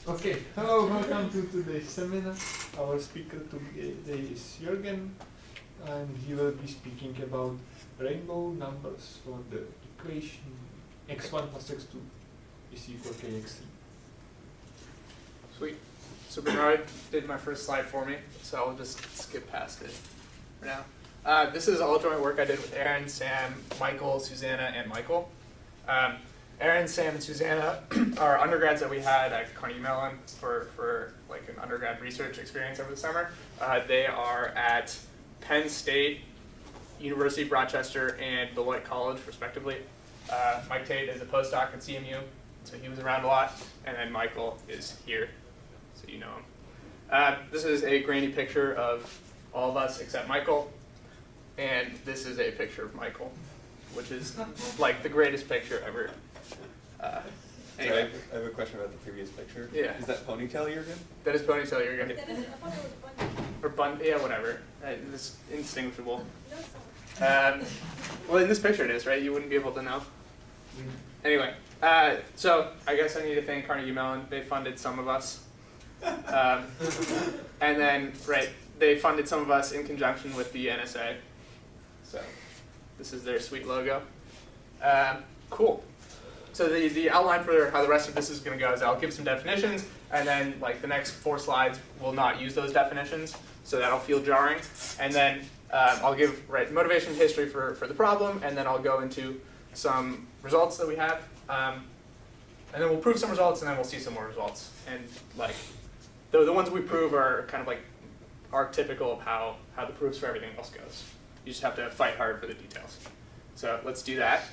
Okay, hello, welcome to today's seminar. Our speaker today is Juergen, and he will be speaking about rainbow numbers for the equation x1 plus x2 is equal to kx3. Sweet. So Bernard did my first slide for me, so I'll just skip past it for now. This is all joint work I did with Aaron, Sam, Michael, Susanna, and Michael. Aaron, Sam, and Susanna are undergrads that we had at Carnegie Mellon for like an undergrad research experience over the summer. They are at Penn State, University of Rochester, and Beloit College, respectively. Mike Tate is a postdoc at CMU, so he was around a lot. And then Michael is here, so you know him. This is a grainy picture of all of us except Michael. And this is a picture of Michael, which is like the greatest picture ever. Anyway. I have a question about the previous picture. Yeah. Is that ponytail Juergen? That is ponytail Juergen. That is, I thought it was a bunny. Or bun, yeah, whatever. It's indistinguishable. No, it's not. Well, in this picture it is, right? You wouldn't be able to know. Anyway, so I guess I need to thank Carnegie Mellon. They funded some of us. And then, right, they funded some of us in conjunction with the NSA. So this is their sweet logo. Cool. So the outline for how the rest of this is going to go is I'll give some definitions, and then like the next 4 slides will not use those definitions, so that'll feel jarring. And then I'll give motivation history for the problem, and then I'll go into some results that we have, and then we'll prove some results, and then we'll see some more results. And like the ones we prove are kind of like archetypical of how the proofs for everything else goes. You just have to fight hard for the details. So let's do that.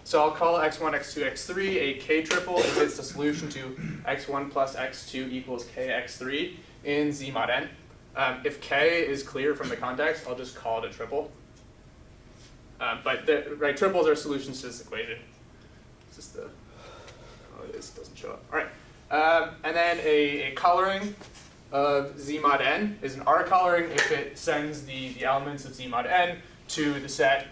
So I'll call x1, x2, x3 a k-triple if it's the solution to x1 plus x2 equals kx3 in Z mod n. If k is clear from the context, I'll just call it a triple. But triples are solutions to this equation. Is this the, oh it is, it doesn't show up. All right. And then a coloring of Z mod n is an R coloring if it sends the elements of Z mod n to the set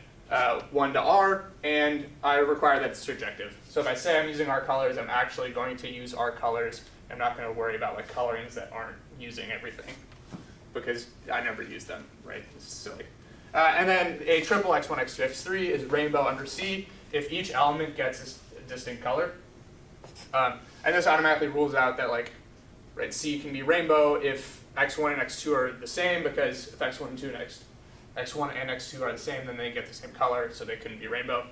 1 to R, and I require that it's surjective. So if I say I'm using R colors, I'm actually going to use R colors. I'm not going to worry about like colorings that aren't using everything, because I never use them, right? It's silly. And then a triple x1, x2, x3 is rainbow under C if each element gets a distinct color. And this automatically rules out that like, right, C can be rainbow if x1 and x2 are the same, because if x1 and 2 and x1 and x2 are the same, then they get the same color, so they couldn't be rainbow.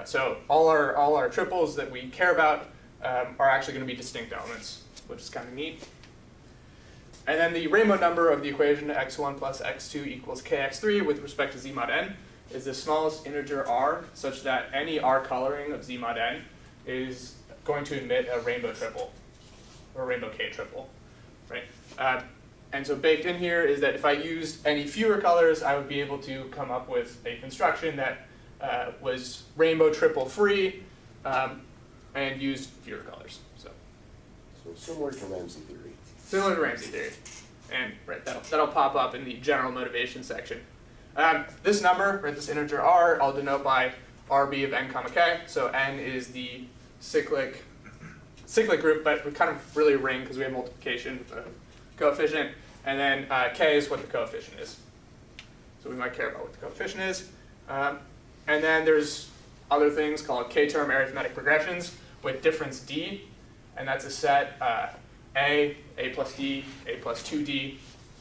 So all our triples that we care about are actually going to be distinct elements, which is kind of neat. And then the rainbow number of the equation x1 plus x2 equals kx3 with respect to Z mod n is the smallest integer r, such that any R coloring of Z mod n is going to emit a rainbow triple, or a rainbow k triple, right? And so baked in here is that if I used any fewer colors, I would be able to come up with a construction that was rainbow triple free and used fewer colors. So similar to Ramsey theory. Similar to Ramsey theory. And right, that'll pop up in the general motivation section. This number, right, this integer r, I'll denote by rb of n comma k. So n is the cyclic group, but we kind of really ring because we have multiplication with the coefficient, and then k is what the coefficient is. So we might care about what the coefficient is. And then there's other things called k-term arithmetic progressions with difference d, and that's a set a plus d, a plus 2d,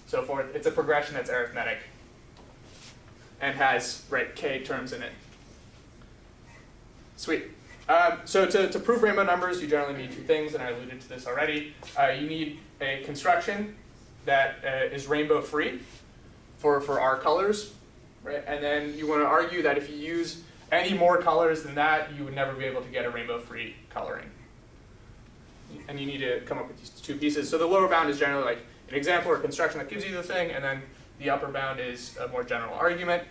so forth. It's a progression that's arithmetic and has k terms in it. Sweet. So to prove rainbow numbers, you generally need 2 things, and I alluded to this already. You need a construction that is rainbow free for R colors, right? And then you want to argue that if you use any more colors than that, you would never be able to get a rainbow free coloring. And you need to come up with these 2 pieces. So the lower bound is generally like an example or construction that gives you the thing, and then the upper bound is a more general argument.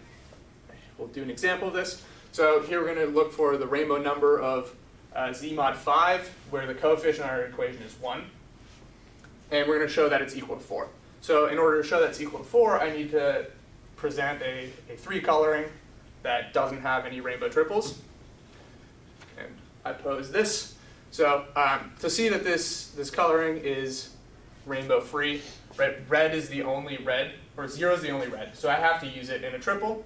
We'll do an example of this. So here we're going to look for the rainbow number of Z mod 5, where the coefficient of our equation is 1. And we're going to show that it's equal to 4. So in order to show that it's equal to 4, I need to present a 3 coloring that doesn't have any rainbow triples. And I pose this. So to see that this coloring is rainbow free, right? Red is the only red, or 0 is the only red. So I have to use it in a triple,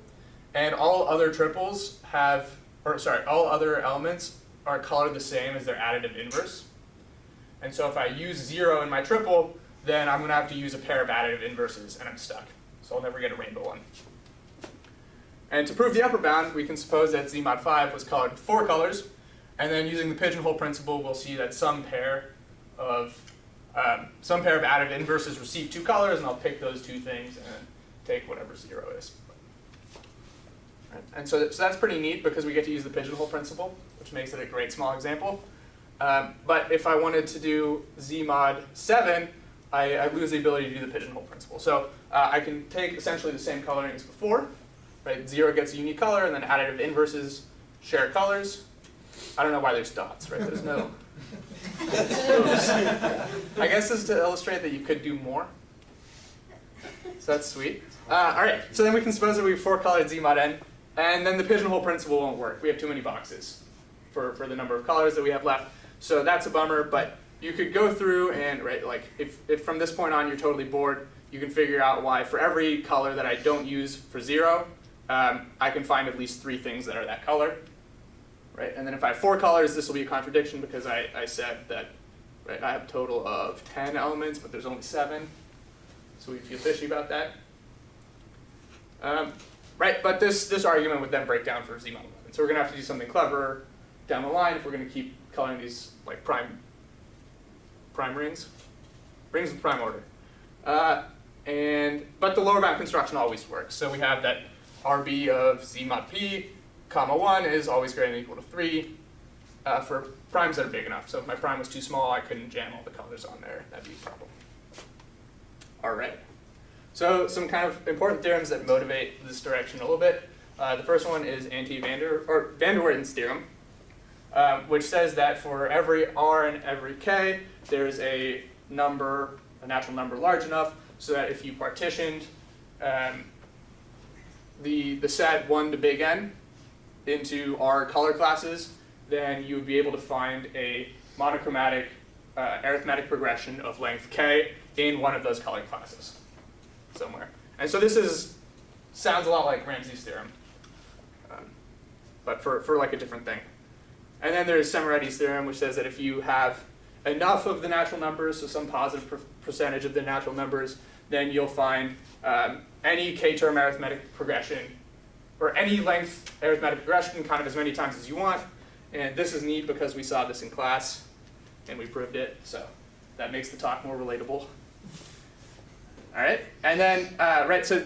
and all other triples have, all other elements are colored the same as their additive inverse. And so if I use 0 in my triple, then I'm going to have to use a pair of additive inverses, and I'm stuck. So I'll never get a rainbow one. And to prove the upper bound, we can suppose that Z mod 5 was colored with 4 colors, and then using the pigeonhole principle, we'll see that some pair of additive inverses receive 2 colors, and I'll pick those 2 things and take whatever 0 is. Right. And so that's pretty neat because we get to use the pigeonhole principle, which makes it a great small example. But if I wanted to do Z mod 7, I lose the ability to do the pigeonhole principle. So I can take essentially the same coloring as before. Right? 0 gets a unique color, and then additive inverses share colors. I don't know why there's dots, right? There's no. I guess this is to illustrate that you could do more. So that's sweet. All right, so then we can suppose that we have 4-colored Z mod n, and then the pigeonhole principle won't work. We have too many boxes for the number of colors that we have left. So that's a bummer, but you could go through and, right, like if from this point on you're totally bored, you can figure out why for every color that I don't use for 0, I can find at least 3 things that are that color. Right? And then if I have 4 colors, this will be a contradiction because I said that, right, I have a total of 10 elements, but there's only 7. So we feel fishy about that. Right, but this argument would then break down for Z mod 11. So we're going to have to do something clever down the line if we're going to keep coloring these like prime rings with prime order. But the lower bound construction always works. So we have that RB of Z mod P, comma 1 is always greater than or equal to 3 for primes that are big enough. So if my prime was too small, I couldn't jam all the colors on there. That'd be a problem. All right. So some kind of important theorems that motivate this direction a little bit. The first one is Van der Waerden's theorem, which says that for every R and every K, there's a natural number large enough so that if you partitioned the set 1 to big N into R color classes, then you would be able to find a monochromatic arithmetic progression of length K in one of those color classes somewhere. And so this sounds a lot like Ramsey's theorem, but for like a different thing. And then there's Semiretti's theorem, which says that if you have enough of the natural numbers, so some positive percentage of the natural numbers, then you'll find any k-term arithmetic progression, or any length arithmetic progression kind of as many times as you want. And this is neat because we saw this in class, and we proved it, so that makes the talk more relatable. All right, and then, so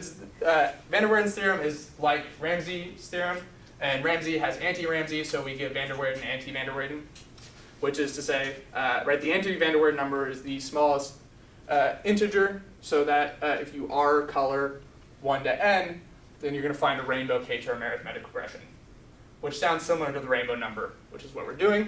Van der Waerden's theorem is like Ramsey's theorem, and Ramsey has anti-Ramsey, so we give Van der Waerden anti-Van der Waerden, which is to say, the anti-Van der Waerden number is the smallest integer, so that if you R color 1 to n, then you're going to find a rainbow k-term arithmetic progression, which sounds similar to the rainbow number, which is what we're doing.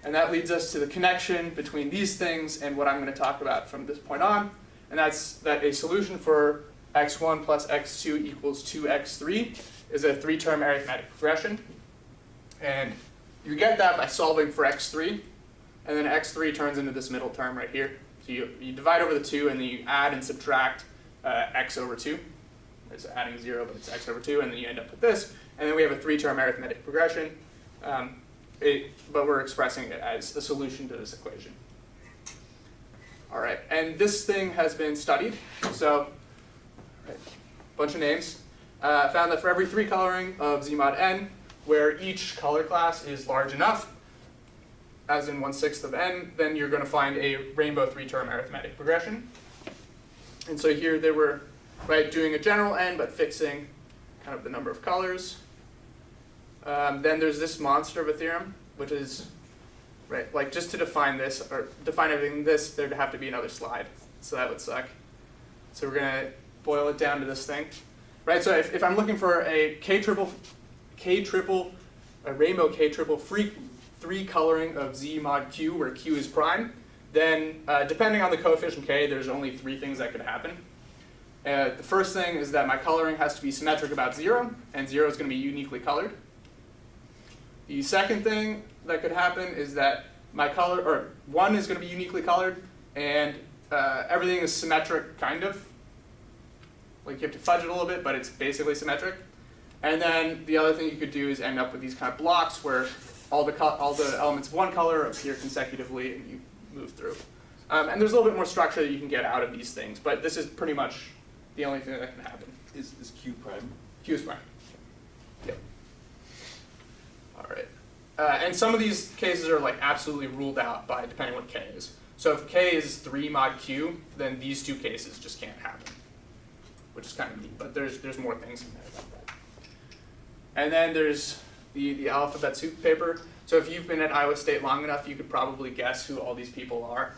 And that leads us to the connection between these things and what I'm going to talk about from this point on, and that's that a solution for x1 plus x2 equals 2x3 is a 3-term arithmetic progression. And you get that by solving for x3, and then x3 turns into this middle term right here. So you divide over the 2, and then you add and subtract x over 2. It's adding 0, but it's x over 2, and then you end up with this. And then we have a 3-term arithmetic progression, but we're expressing it as a solution to this equation. All right, and this thing has been studied. So, bunch of names. Found that for every 3 coloring of Z mod n, where each color class is large enough, as in 1/6 of n, then you're going to find a rainbow 3-term arithmetic progression. And so here they were doing a general n, but fixing kind of the number of colors. Then there's this monster of a theorem, which is just to define this, or define everything this, there'd have to be another slide. So that would suck. So we're going to boil it down to this thing. So if I'm looking for a rainbow k-triple free 3 coloring of Z mod q, where q is prime, then depending on the coefficient k, there's only 3 things that could happen. The first thing is that my coloring has to be symmetric about 0, and 0 is going to be uniquely colored. The second thing that could happen is that my color, or 1 is going to be uniquely colored, and everything is symmetric, kind of. Like you have to fudge it a little bit, but it's basically symmetric. And then the other thing you could do is end up with these kind of blocks where all the elements of one color appear consecutively and you move through. And there's a little bit more structure that you can get out of these things, but this is pretty much the only thing that can happen. Is Q prime? Q is prime. Yep. All right. And some of these cases are like absolutely ruled out by depending what K is. So if K is 3 mod Q, then these two cases just can't happen, which is kind of neat. But there's more things in there about that. And then there's the alphabet soup paper. So if you've been at Iowa State long enough, you could probably guess who all these people are.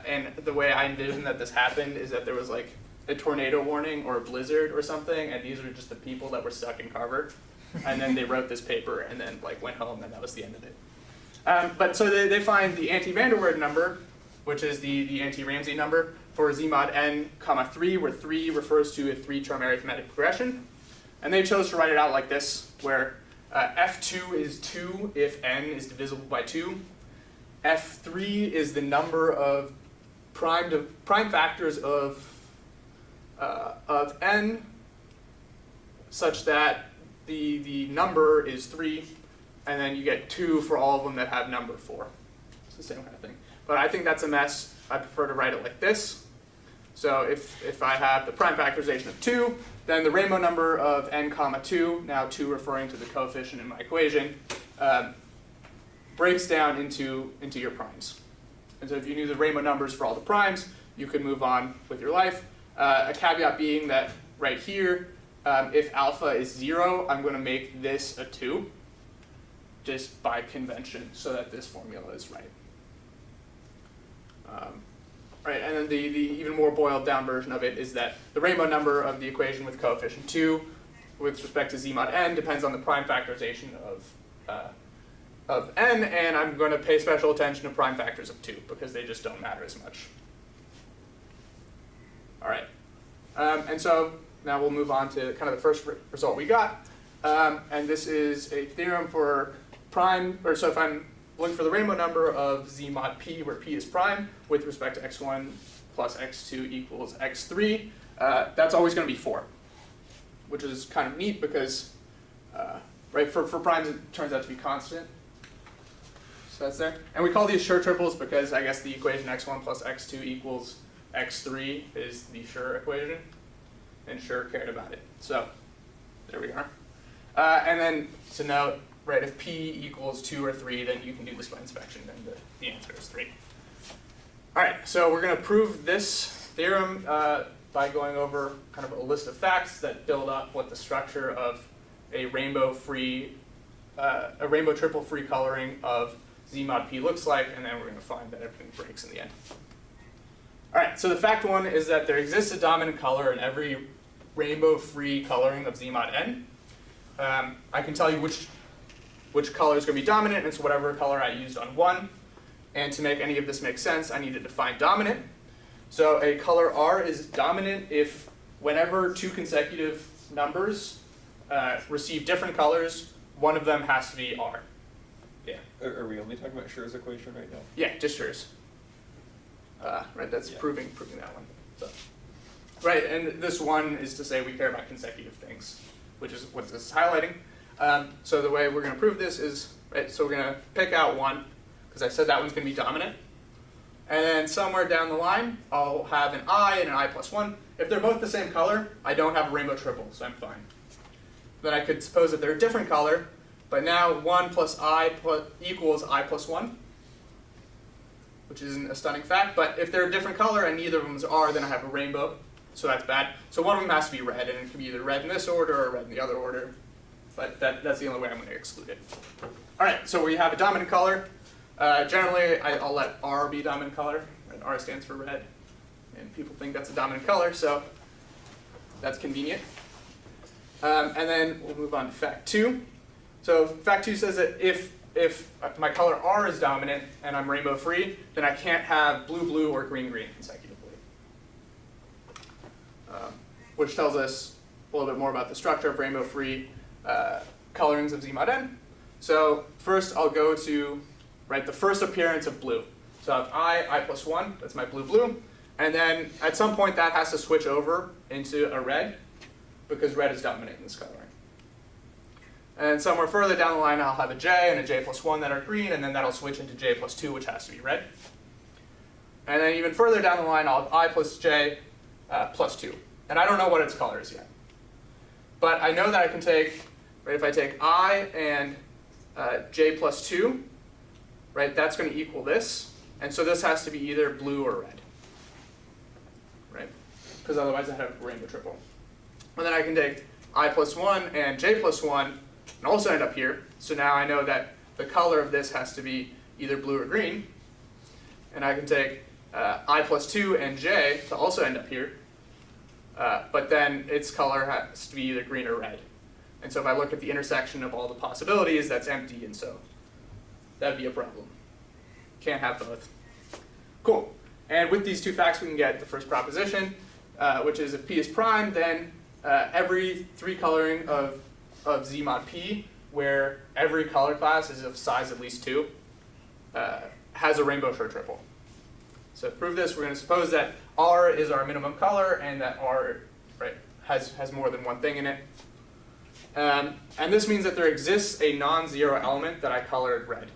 And the way I envision that this happened is that there was like a tornado warning or a blizzard or something, and these are just the people that were stuck in Carver. And then they wrote this paper and then like went home, and that was the end of it. But so they find the anti-van der Waals number, which is the anti-Ramsey number for z mod n, comma 3, where 3 refers to a 3-term arithmetic progression. And they chose to write it out like this, where f2 is 2 if n is divisible by 2. f3 is the number of prime factors of n, such that the number is 3, and then you get 2 for all of them that have number 4. It's the same kind of thing. But I think that's a mess. I prefer to write it like this. So if I have the prime factorization of 2, then the rainbow number of n comma 2, now 2 referring to the coefficient in my equation, breaks down into your primes. And so if you knew the rainbow numbers for all the primes, you could move on with your life. A caveat being that right here, if alpha is 0, I'm going to make this a 2, just by convention, so that this formula is right. Right, and then the even more boiled down version of it is that the rainbow number of the equation with coefficient 2 with respect to z mod n depends on the prime factorization of n, and I'm going to pay special attention to prime factors of 2 because they just don't matter as much. All right, and so now we'll move on to kind of the first result we got, and this is a theorem for prime, or so if I'm looking for the rainbow number of z mod p, where p is prime, with respect to x1 plus x2 equals x3, that's always going to be 4, which is kind of neat because, right, for primes it turns out to be constant. So that's there. And we call these Schur triples because I guess the equation x1 plus x2 equals x3 is the Schur equation, and Schur cared about it. So there we are. And then to note, right, if p equals 2 or 3, then you can do this by inspection, and the answer is 3. All right, so we're going to prove this theorem by going over kind of a list of facts that build up what the structure of a rainbow triple free coloring of z mod p looks like, and then we're going to find that everything breaks in the end. All right, so the fact 1 is that there exists a dominant color in every rainbow free coloring of z mod n. I can tell you which color is going to be dominant, and it's whatever color I used on 1. And to make any of this make sense, I need to define dominant. So a color R is dominant if whenever 2 consecutive numbers receive different colors, one of them has to be R. Yeah. Are we only talking about Schur's equation right now? Yeah, just Schur's. Right, that's proving that one. So. Right, and this one is to say we care about consecutive things, which is what this is highlighting. So the way we're going to prove this is, right, so we're going to pick out 1, because I said that one's going to be dominant. And then somewhere down the line, I'll have an I and an I plus 1. If they're both the same color, I don't have a rainbow triple, so I'm fine. Then I could suppose that they're a different color, but now 1 plus I equals I plus 1, which isn't a stunning fact. But if they're a different color and neither of them is R, then I have a rainbow, so that's bad. So one of them has to be red, and it can be either red in this order or red in the other order. But that's the only way I'm going to exclude it. All right, so we have a dominant color. Generally, I'll let R be dominant color. Right? R stands for red, and people think that's a dominant color, so that's convenient. And then we'll move on to fact 2. So fact 2 says that if my color R is dominant and I'm rainbow free, then I can't have blue blue or green green consecutively. Which tells us a little bit more about the structure of rainbow free colorings of z mod n. So first I'll go to right? The first appearance of blue. So I have I plus 1, that's my blue blue. And then at some point that has to switch over into a red because red is dominant in this coloring. And somewhere further down the line I'll have a j and a j plus 1 that are green, and then that'll switch into j plus 2, which has to be red. And then even further down the line I'll have I plus j plus 2. And I don't know what its color is yet. But I know that I can take, right, if I take I and j plus 2, right, that's going to equal this. And so this has to be either blue or red, right? Because otherwise I have a rainbow triple. And then I can take I plus 1 and j plus 1 and also end up here. So now I know that the color of this has to be either blue or green. And I can take I plus 2 and j to also end up here. But then its color has to be either green or red. And so if I look at the intersection of all the possibilities, that's empty, and so that'd be a problem. Can't have both. Cool. And with these two facts, we can get the first proposition, which is if P is prime, then every 3 coloring of Z mod P, where every color class is of size at least 2, has a rainbow Schur triple. So to prove this, we're going to suppose that R is our minimum color and that R, right, has more than one thing in it. And this means that there exists a non-zero element that I colored red.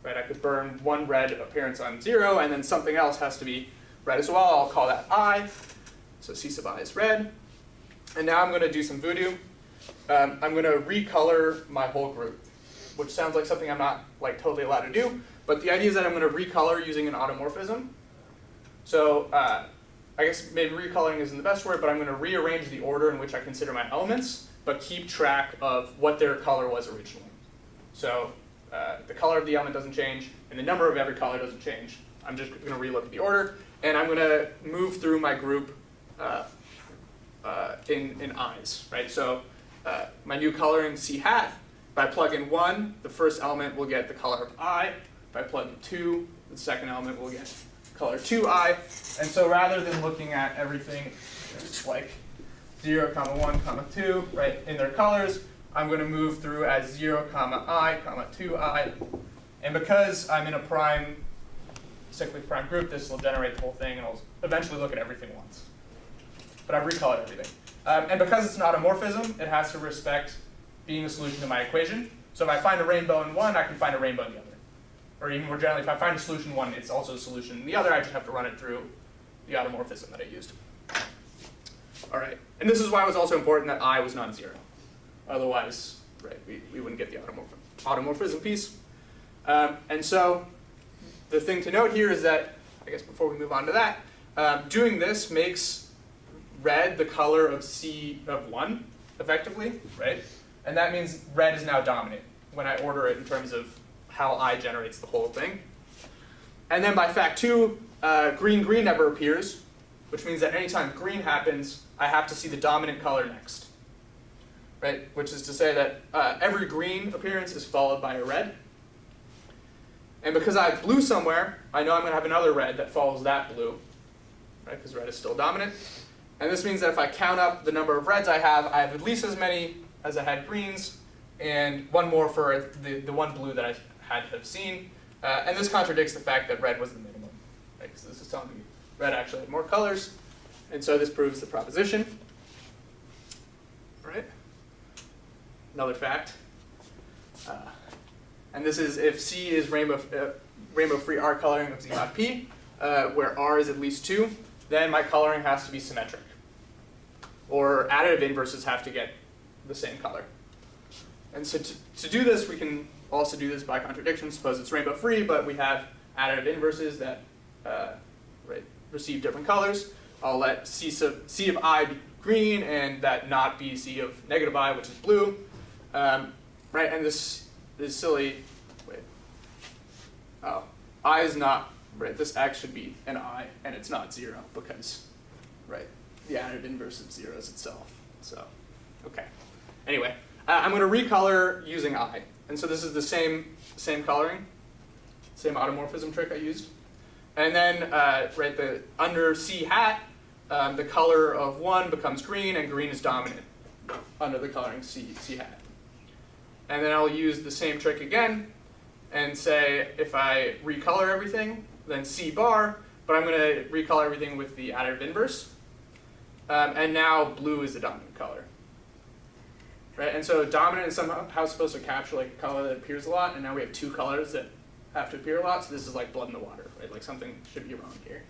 Right, I could burn one red appearance on 0, and then something else has to be red as well. I'll call that I. So C sub I is red. And now I'm going to do some voodoo. I'm going to recolor my whole group, which sounds like something I'm not like totally allowed to do. But the idea is that I'm going to recolor using an automorphism. So I guess maybe recoloring isn't the best word, but I'm going to rearrange the order in which I consider my elements, but keep track of what their color was originally. So the color of the element doesn't change, and the number of every color doesn't change. I'm just going to relook at the order, and I'm going to move through my group in I's, right? So my new coloring C hat, if I plug in 1, the first element will get the color of I. If I plug in 2, the second element will get color 2I. And so rather than looking at everything like 0, 1, 2, right, in their colors, I'm going to move through as 0, I, 2I. And because I'm in a prime, cyclic prime group, this will generate the whole thing, and I'll eventually look at everything once. But I've recolored everything. And because it's an automorphism, it has to respect being a solution to my equation. So if I find a rainbow in one, I can find a rainbow in the other. Or even more generally, if I find a solution in one, it's also a solution in the other. I just have to run it through the automorphism that I used. All right. And this is why it was also important that I was non-zero. Otherwise, right, we wouldn't get the automorphism piece. And so the thing to note here is that, I guess before we move on to that, doing this makes red the color of C of 1, effectively, right? And that means red is now dominant when I order it in terms of how I generates the whole thing. And then by fact 2, green never appears, which means that anytime green happens, I have to see the dominant color next. Right? Which is to say that every green appearance is followed by a red. And because I have blue somewhere, I know I'm going to have another red that follows that blue, right? Because red is still dominant. And this means that if I count up the number of reds I have at least as many as I had greens, and one more for the one blue that I had to have seen. And this contradicts the fact that red was the minimum, right? Because this is telling me red actually had more colors. And so this proves the proposition. Right? Another fact. And this is if C is rainbow-free R coloring of Z mod P, where R is at least 2, then my coloring has to be symmetric. Or additive inverses have to get the same color. And so to do this, we can also do this by contradiction. Suppose it's rainbow-free, but we have additive inverses that receive different colors. I'll let C of I be green, and that not be C of negative I, which is blue. Right, and this is silly. Wait. Oh, I is not, right, this X should be an I, and it's not 0, because, right, the additive inverse of 0 is itself. So, okay. Anyway, I'm going to recolor using I. And so this is the same coloring, same automorphism trick I used. And then, right, under C hat, the color of 1 becomes green, and green is dominant under the coloring C hat. And then I'll use the same trick again, and say if I recolor everything, then C bar, but I'm going to recolor everything with the additive inverse. And now blue is the dominant color. Right? And so dominant is somehow supposed to capture like a color that appears a lot, and now we have two colors that have to appear a lot, so this is like blood in the water, right? Like something should be wrong here.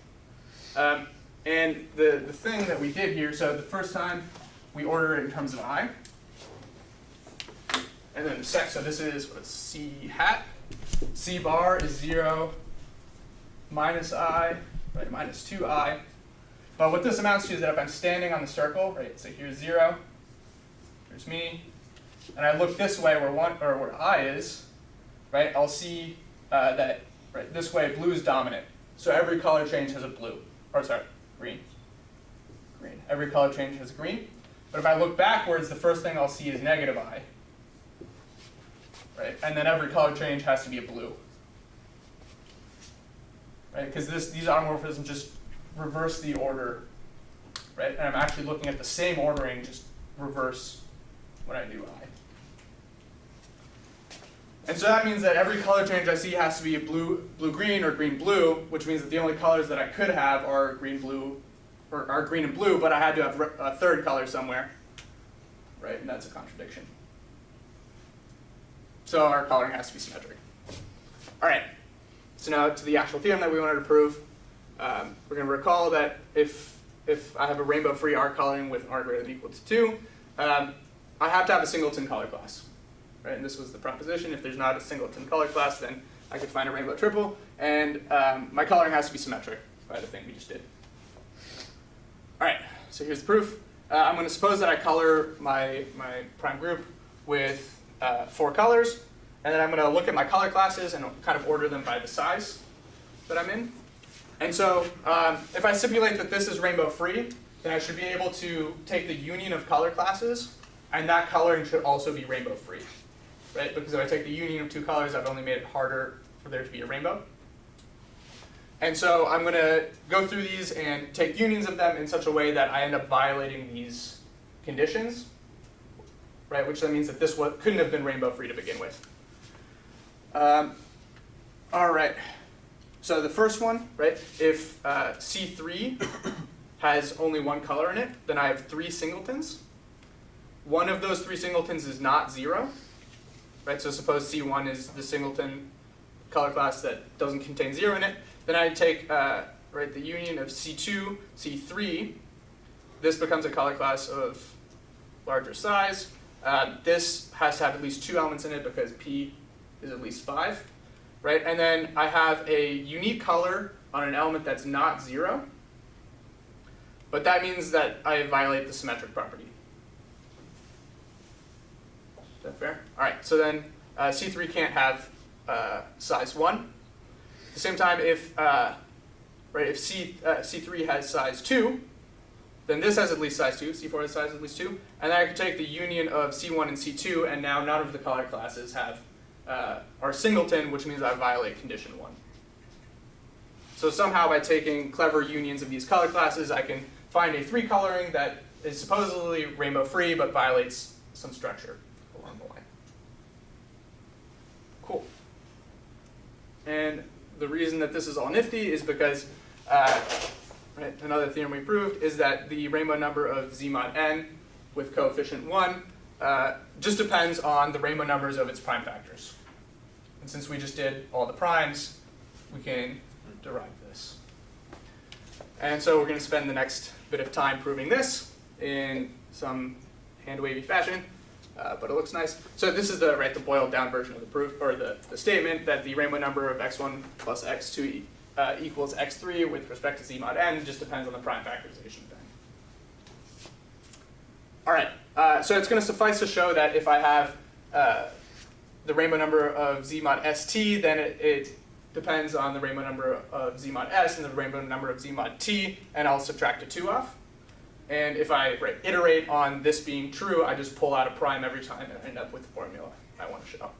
And the thing that we did here, so the first time we order it in terms of I, and then so this is what's C hat. C bar is 0 minus I, right, minus 2I. But what this amounts to is that if I'm standing on the circle, right, so here's 0, here's me, and I look this way where I is, right, I'll see that right, this way blue is dominant. So every color change has a blue, or sorry, green. Green. Every color change has green. But if I look backwards, the first thing I'll see is negative I. Right? And then every color change has to be a blue. Right? Because these automorphisms just reverse the order. Right? And I'm actually looking at the same ordering, just reverse when I do I. And so that means that every color change I see has to be a blue-green or green-blue, which means that the only colors that I could have are green-blue, or are green and blue, but I had to have a third color somewhere. Right? And that's a contradiction. So our coloring has to be symmetric. All right. So now to the actual theorem that we wanted to prove. We're going to recall that if I have a rainbow-free R coloring with R greater than or equal to 2, I have to have a singleton color class. Right? And this was the proposition. If there's not a singleton color class, then I could find a rainbow triple. And my coloring has to be symmetric by the thing we just did. All right. So here's the proof. I'm going to suppose that I color my prime group with 4 colors, and then I'm going to look at my color classes and kind of order them by the size that I'm in. And so if I stipulate that this is rainbow free, then I should be able to take the union of color classes, and that coloring should also be rainbow free. Right? Because if I take the union of 2 colors, I've only made it harder for there to be a rainbow. And so I'm going to go through these and take unions of them in such a way that I end up violating these conditions. Right, which then means that this couldn't have been rainbow free to begin with. All right. So the first one, right? If C3 has only 1 color in it, then I have 3 singletons. One of those 3 singletons is not 0. Right. So suppose C1 is the singleton color class that doesn't contain 0 in it. Then I take right the union of C2, C3. This becomes a color class of larger size. This has to have at least 2 elements in it because P is at least 5, right? And then I have a unique color on an element that's not 0, but that means that I violate the symmetric property. Is that fair? All right, so then C3 can't have size 1. At the same time, if C3 has size 2, then this has at least size 2, C4 has size at least 2, and then I can take the union of C1 and C2, and now none of the color classes are singleton, which means I violate condition 1. So somehow by taking clever unions of these color classes, I can find a 3 coloring that is supposedly rainbow free, but violates some structure along the line. Cool. And the reason that this is all nifty is because right, another theorem we proved is that the rainbow number of Z mod n with coefficient 1 just depends on the rainbow numbers of its prime factors. And since we just did all the primes, we can derive this. And so we're going to spend the next bit of time proving this in some hand-wavy fashion, but it looks nice. So this is the boiled down version of the proof, or the statement that the rainbow number of x1 plus x2 equals x3 with respect to Z mod n just depends on the prime factorization thing. All right, so it's going to suffice to show that if I have the rainbow number of Z mod st, then it depends on the rainbow number of Z mod s and the rainbow number of Z mod t, and I'll subtract a 2 off. And if I iterate on this being true, I just pull out a prime every time and end up with the formula I want to show.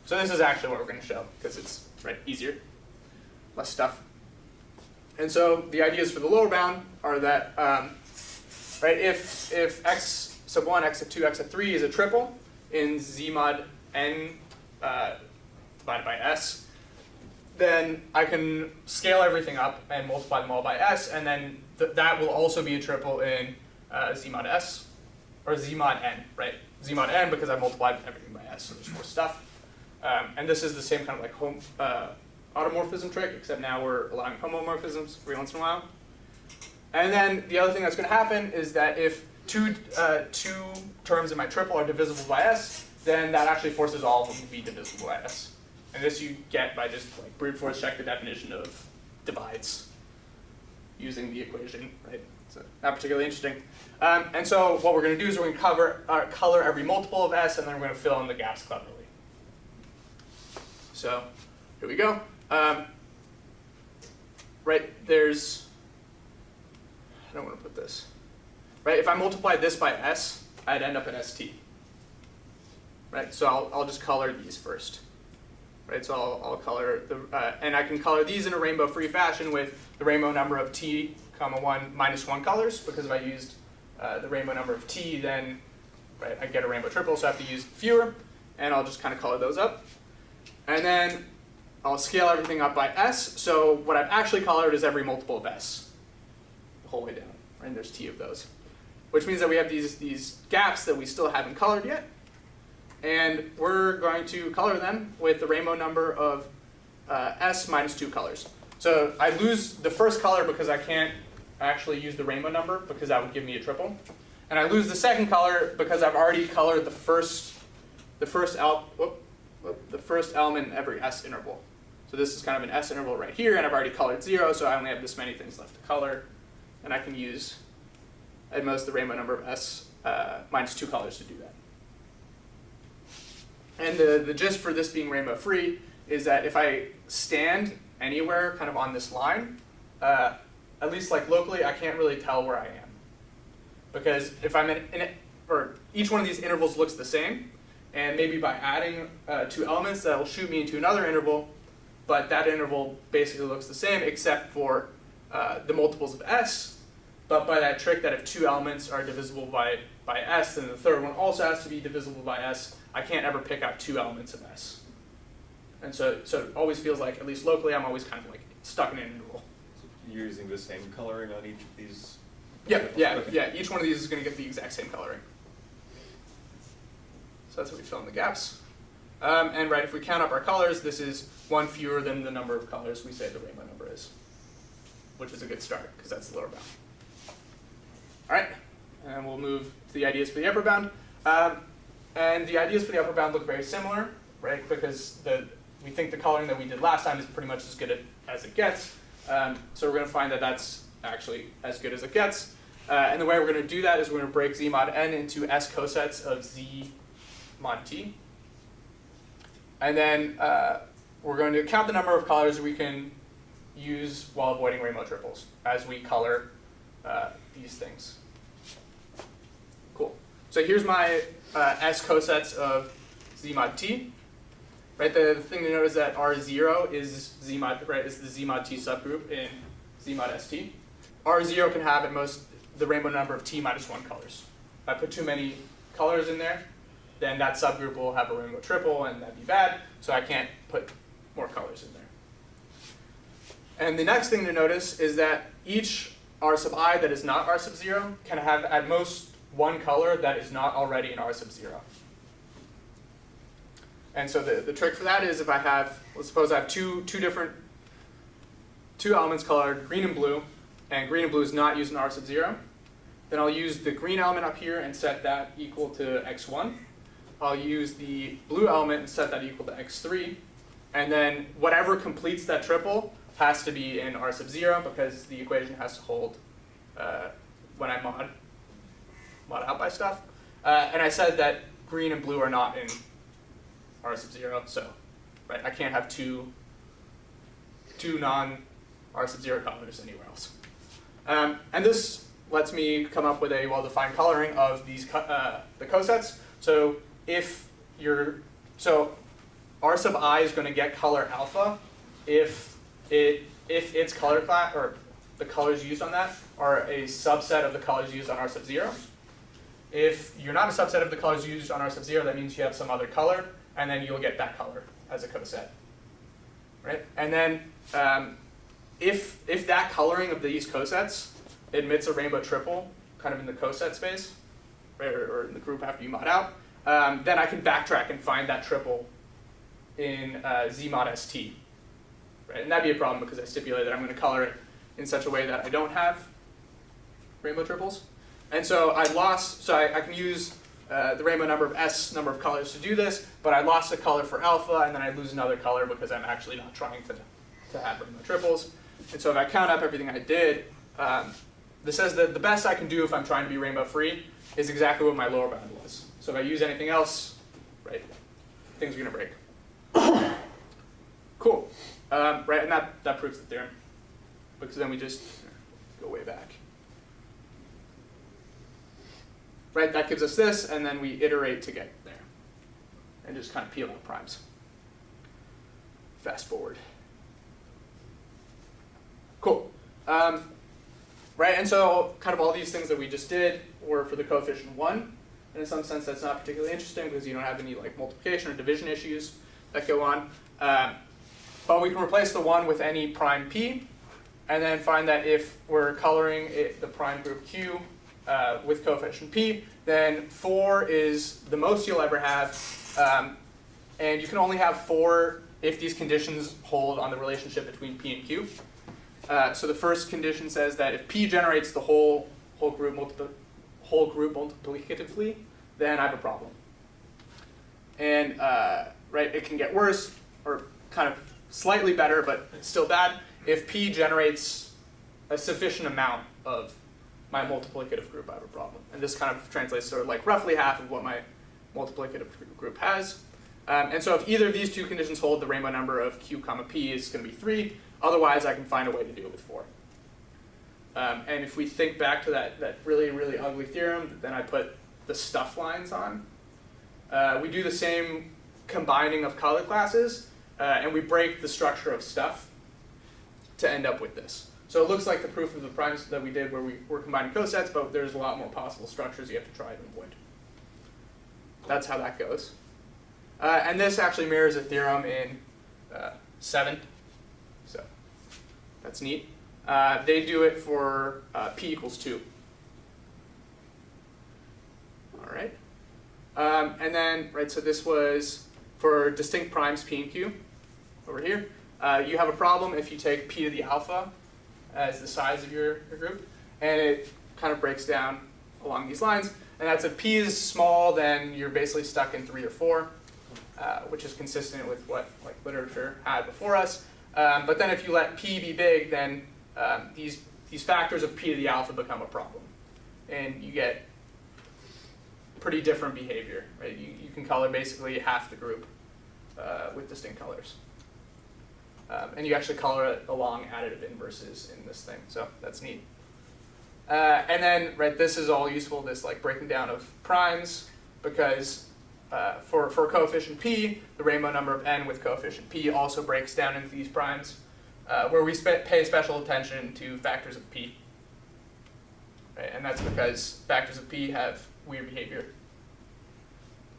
So this is actually what we're going to show, because it's easier, less stuff. And so the ideas for the lower bound are that if x sub 1, x sub 2, x sub 3 is a triple in Z mod n divided by s, then I can scale everything up and multiply them all by s, and then that will also be a triple in z mod s, or z mod n, right? Z mod n because I multiplied everything by s, so there's more stuff. And this is the same kind of like automorphism trick, except now we're allowing homomorphisms every once in a while. And then the other thing that's going to happen is that if two terms in my triple are divisible by s, then that actually forces all of them to be divisible by s. And this you get by just like brute force check the definition of divides using the equation, right? So not particularly interesting. And so what we're going to do is we're going to color every multiple of s, and then we're going to fill in the gaps cleverly. So here we go. Right, there's, I don't want to put this. Right, if I multiply this by s, I'd end up at st. Right, so I'll just color these first. Right, so I'll color the, and I can color these in a rainbow-free fashion with the rainbow number of t, comma 1 minus 1 colors, because if I used the rainbow number of t, then right, I get a rainbow triple, so I have to use fewer, and I'll just kind of color those up. And then I'll scale everything up by s, so what I've actually colored is every multiple of s, the whole way down, right, and there's t of those. Which means that we have these gaps that we still haven't colored yet, and we're going to color them with the rainbow number of s minus 2 colors. So I lose the first color because I can't actually use the rainbow number because that would give me a triple. And I lose the second color because I've already colored the first element in every s interval. So this is kind of an s interval right here, and I've already colored 0, so I only have this many things left to color. And I can use, at most, the rainbow number of s minus 2 colors to do that. And the gist for this being rainbow free is that if I stand anywhere kind of on this line, at least like locally, I can't really tell where I am. Because if I'm in it, or each one of these intervals looks the same, and maybe by adding 2 elements, that will shoot me into another interval, but that interval basically looks the same except for the multiples of s. But by that trick that if 2 elements are divisible by s, then the third one also has to be divisible by s. I can't ever pick out 2 elements of s. And so it always feels like, at least locally, I'm always kind of like stuck in an interval. So you're using the same coloring on each of these? Yeah. Each one of these is going to get the exact same coloring. So that's how we fill in the gaps. And right, if we count up our colors, this is 1 fewer than the number of colors we say the rainbow number is, which is a good start, because that's the lower bound. All right, and we'll move to the ideas for the upper bound. And the ideas for the upper bound look very similar, right? Because we think the coloring that we did last time is pretty much as good as it gets. So we're going to find that that's actually as good as it gets. And the way we're going to do that is we're going to break z mod n into s cosets of z mod t. And then we're going to count the number of colors we can use while avoiding rainbow triples as we color these things. Cool. So here's my s cosets of z mod t. Right. The thing to note is that R0 is z mod, right, is the z mod t subgroup in z mod st. R0 can have at most the rainbow number of t minus 1 colors. If I put too many colors in there, then that subgroup will have a rainbow triple, and that'd be bad. So I can't put more colors in there. And the next thing to notice is that each r sub I that is not r sub 0 can have at most 1 color that is not already in r sub 0. And so the trick for that is if I have, let's suppose I have two elements colored green and blue blue is not used in r sub 0, then I'll use the green element up here and set that equal to x1. I'll use the blue element and set that equal to x3. And then whatever completes that triple has to be in r sub 0 because the equation has to hold when I mod out by stuff. And I said that green and blue are not in r sub 0, so right, I can't have two non r sub 0 colors anywhere else. And this lets me come up with a well-defined coloring of these the cosets. So r sub I is going to get color alpha if its color class or the colors used on that are a subset of the colors used on r sub 0. If you're not a subset of the colors used on r sub 0, that means you have some other color, and then you'll get that color as a coset, right? And then if that coloring of these cosets admits a rainbow triple, kind of in the coset space, right, or in the group after you mod out, then I can backtrack and find that triple in Z mod ST, right? And that'd be a problem because I stipulate that I'm going to color it in such a way that I don't have rainbow triples. And so I can use the rainbow number of S number of colors to do this, but I lost a color for alpha, and then I lose another color because I'm actually not trying to have rainbow triples. And so if I count up everything I did, this says that the best I can do if I'm trying to be rainbow free is exactly what my lower bound was. So if I use anything else, right, things are going to break. Cool. Right, and that proves the theorem, because then we just go way back. Right, that gives us this, and then we iterate to get there, and just kind of peel out primes. Fast forward. Cool. Right, and so kind of all these things that we just did were for the coefficient 1, and in some sense that's not particularly interesting because you don't have any like multiplication or division issues that go on. But we can replace the 1 with any prime p, and then find that if we're coloring the prime group Q with coefficient p, then 4 is the most you'll ever have, and you can only have 4 if these conditions hold on the relationship between p and q. So the first condition says that if p generates the whole group multiplicatively, then I have a problem. And right, it can get worse, or kind of slightly better, but still bad, if p generates a sufficient amount of my multiplicative group, I have a problem. And this kind of translates to like roughly half of what my multiplicative group has. And so if either of these two conditions hold, the rainbow number of q comma p is going to be 3. Otherwise, I can find a way to do it with 4. And if we think back to that really, really ugly theorem, then I put the stuff lines on. We do the same combining of color classes, and we break the structure of stuff to end up with this. So it looks like the proof of the primes that we did where we were combining cosets, but there's a lot more possible structures you have to try to avoid. That's how that goes. And this actually mirrors a theorem in 7. So that's neat. They do it for p equals 2. All right. And then, right, so this was for distinct primes p and q over here. You have a problem if you take p to the alpha as the size of your group, and it kind of breaks down along these lines. And that's if p is small, then you're basically stuck in 3 or 4, which is consistent with what like literature had before us. But then if you let p be big, then these factors of p to the alpha become a problem, and you get pretty different behavior. Right? You can color basically half the group with distinct colors. And you actually color it along additive inverses in this thing, so that's neat. And then, right, this is all useful, this like breaking down of primes, because for coefficient p, the rainbow number of n with coefficient p also breaks down into these primes, where we pay special attention to factors of p. Right? And that's because factors of p have weird behavior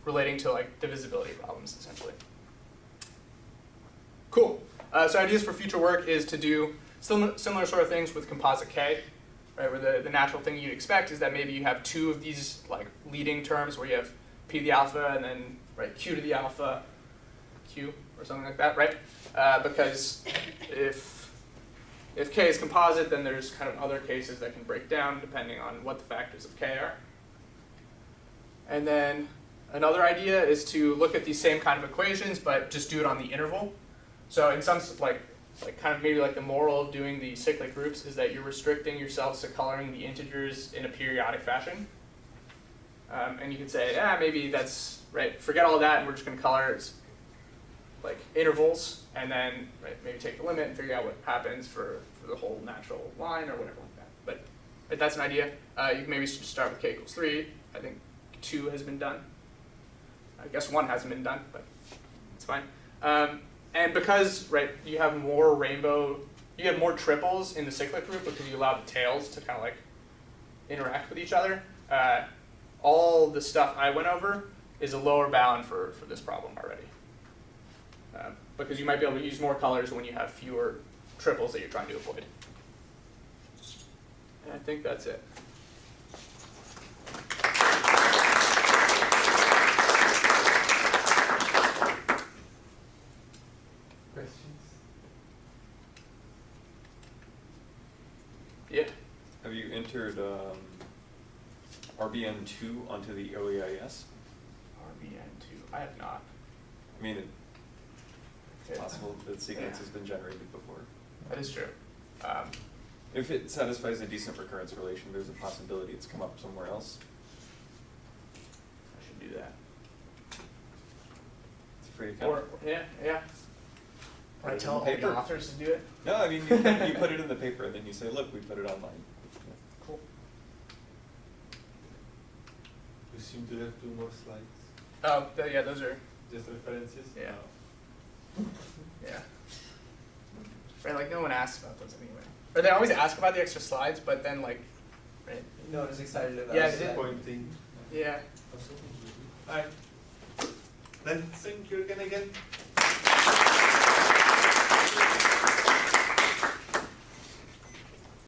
relating to like divisibility problems, essentially. Cool. So ideas for future work is to do similar sort of things with composite k, right? Where the natural thing you'd expect is that maybe you have 2 of these like leading terms where you have p to the alpha and then right q to the alpha q or something like that, right? Because if k is composite, then there's kind of other cases that can break down depending on what the factors of k are. And then another idea is to look at these same kind of equations, but just do it on the interval. So in some, like kind of maybe like the moral of doing the cyclic groups is that you're restricting yourselves to coloring the integers in a periodic fashion. And you could say, maybe that's, right, forget all that and we're just going to color like intervals, and then right, maybe take the limit and figure out what happens for the whole natural line or whatever like that. But if that's an idea, you can maybe just start with k equals 3. I think 2 has been done. I guess 1 hasn't been done, but it's fine. And because, right, you have more triples in the cyclic group because you allow the tails to kind of like interact with each other, all the stuff I went over is a lower bound for this problem already. because you might be able to use more colors when you have fewer triples that you're trying to avoid. And I think that's it. Questions? Yeah. Have you entered RBN2 onto the OEIS? RBN2. I have not. I mean, it's Yeah. possible that sequence has been generated before. That is true. If it satisfies a decent recurrence relation, there's a possibility it's come up somewhere else. I should do that. It's a free account. Or yeah. Put I it in tell the all the paper. authors to do it. No, I mean, you put it in the paper and then you say, look, we put it online. Cool. You seem to have 2 more slides. Oh, yeah, those are, Just references? Yeah. yeah. Right, like no one asks about those anyway. Or they always ask about the extra slides, but then like, right? No one is excited about Yeah, it. it- Pointing. Yeah. Alright. Let's thank Juergen again.